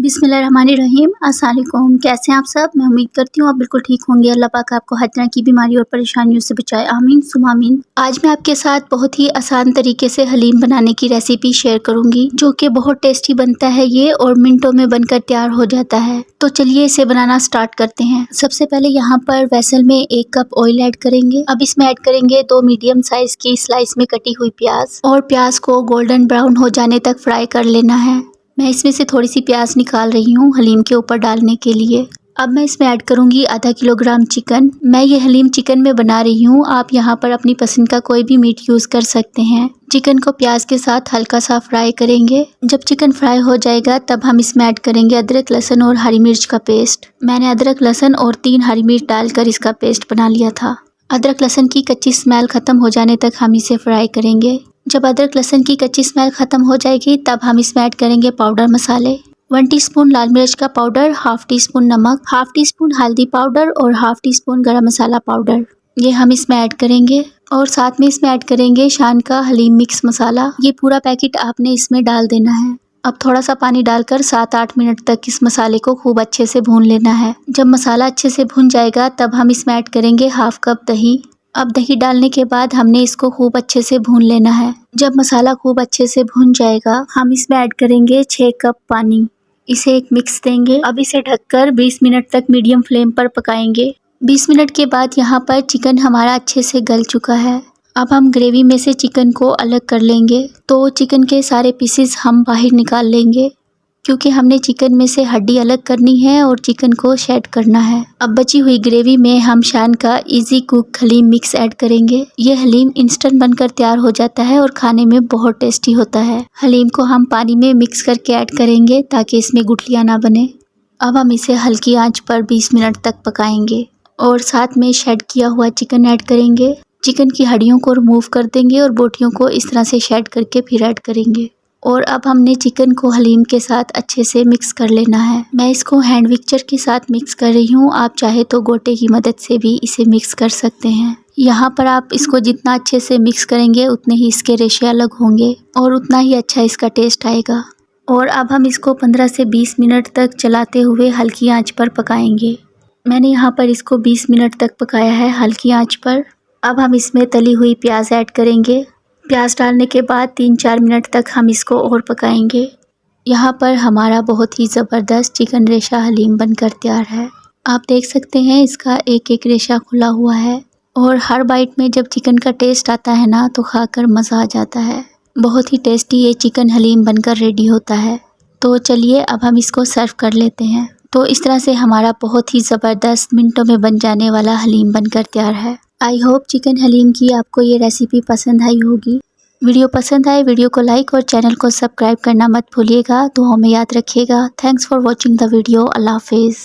बिस्मिल्लाहिर्रहमानिर्रहीम। अस्सलाम वालेकुम। कैसे हैं आप सब? मैं उम्मीद करती हूँ आप बिल्कुल ठीक होंगे। अल्लाह पाक आपको हर तरह की बीमारी और परेशानियों से बचाए, आमीन सुम्मा आमीन। आज मैं आपके साथ बहुत ही आसान तरीके से हलीम बनाने की रेसिपी शेयर करूंगी, जो कि बहुत टेस्टी बनता है ये और मिनटों में बनकर तैयार हो जाता है। तो चलिए इसे बनाना स्टार्ट करते हैं। सबसे पहले यहाँ पर वेसल में 1 कप ऑयल ऐड करेंगे। अब इसमें ऐड करेंगे 2 मीडियम साइज की स्लाइस में कटी हुई प्याज, और प्याज को गोल्डन ब्राउन हो जाने तक फ्राई कर लेना है। मैं इसमें से थोड़ी सी प्याज निकाल रही हूँ हलीम के ऊपर डालने के लिए। अब मैं इसमें ऐड करूँगी आधा किलोग्राम चिकन। मैं ये हलीम चिकन में बना रही हूँ, आप यहाँ पर अपनी पसंद का कोई भी मीट यूज़ कर सकते हैं। चिकन को प्याज के साथ हल्का सा फ्राई करेंगे। जब चिकन फ्राई हो जाएगा तब हम इसमें ऐड करेंगे अदरक लहसुन और हरी मिर्च का पेस्ट। मैंने अदरक लहसुन और 3 हरी मिर्च डालकर इसका पेस्ट बना लिया था। अदरक लहसुन की कच्ची स्मेल खत्म हो जाने तक हम इसे फ्राई करेंगे। जब अदरक लहसुन की कच्ची स्मेल खत्म हो जाएगी तब हम इसमें ऐड करेंगे पाउडर मसाले। 1 टीस्पून लाल मिर्च का पाउडर, हाफ टी स्पून नमक, हाफ टी स्पून हल्दी पाउडर और हाफ टी स्पून गरम मसाला पाउडर, ये हम इसमें ऐड करेंगे। और साथ में इसमें ऐड करेंगे शान का हलीम मिक्स मसाला। ये पूरा पैकेट आपने इसमें डाल देना है। अब थोड़ा सा पानी डालकर 7-8 मिनट तक इस मसाले को खूब अच्छे से भून लेना है। जब मसाला अच्छे से भुन जाएगा तब हम इसमें ऐड करेंगे हाफ कप दही। अब दही डालने के बाद हमने इसको खूब अच्छे से भून लेना है। जब मसाला खूब अच्छे से भुन जाएगा हम इसमें ऐड करेंगे 6 कप पानी। इसे एक मिक्स देंगे। अब इसे ढककर 20 मिनट तक मीडियम फ्लेम पर पकाएंगे। 20 मिनट के बाद यहाँ पर चिकन हमारा अच्छे से गल चुका है। अब हम ग्रेवी में से चिकन को अलग कर लेंगे। तो चिकन के सारे पीसेस हम बाहर निकाल लेंगे, क्योंकि हमने चिकन में से हड्डी अलग करनी है और चिकन को शेड करना है। अब बची हुई ग्रेवी में हम शान का easy cook haleem mix add करेंगे। ये हलीम इंस्टेंट बनकर तैयार हो जाता है और खाने में बहुत टेस्टी होता है। हलीम को हम पानी में मिक्स करके ऐड करेंगे ताकि इसमें गुठलियाँ ना बने। अब हम इसे हल्की आंच पर 20 मिनट तक पकाएंगे और साथ में शेड किया हुआ चिकन ऐड करेंगे। चिकन की हड्डियों को रिमूव कर देंगे और बोटियों को इस तरह से शेड करके फिर ऐड करेंगे। और अब हमने चिकन को हलीम के साथ अच्छे से मिक्स कर लेना है। मैं इसको हैंड मिक्सचर के साथ मिक्स कर रही हूँ, आप चाहे तो गोटे की मदद से भी इसे मिक्स कर सकते हैं। यहाँ पर आप इसको जितना अच्छे से मिक्स करेंगे उतने ही इसके रेशे अलग होंगे और उतना ही अच्छा इसका टेस्ट आएगा। और अब हम इसको 15 से 20 मिनट तक चलाते हुए हल्की आंच पर पकाएंगे। मैंने यहाँ पर इसको 20 मिनट तक पकाया है हल्की आंच पर। अब हम इसमें तली हुई प्याज ऐड करेंगे। प्याज डालने के बाद 3-4 मिनट तक हम इसको और पकाएंगे। यहाँ पर हमारा बहुत ही ज़बरदस्त चिकन रेशा हलीम बनकर तैयार है। आप देख सकते हैं इसका एक एक रेशा खुला हुआ है और हर बाइट में जब चिकन का टेस्ट आता है ना तो खाकर मज़ा आ जाता है। बहुत ही टेस्टी ये चिकन हलीम बनकर रेडी होता है। तो चलिए अब हम इसको सर्व कर लेते हैं। तो इस तरह से हमारा बहुत ही ज़बरदस्त मिनटों में बन जाने वाला हलीम बनकर तैयार है। आई होप चिकन हलीम की आपको ये रेसिपी पसंद आई होगी। वीडियो पसंद आए वीडियो को लाइक और चैनल को सब्सक्राइब करना मत भूलिएगा। दुआओं में याद रखिएगा। Thanks for watching the video. अल्लाह हाफिज़।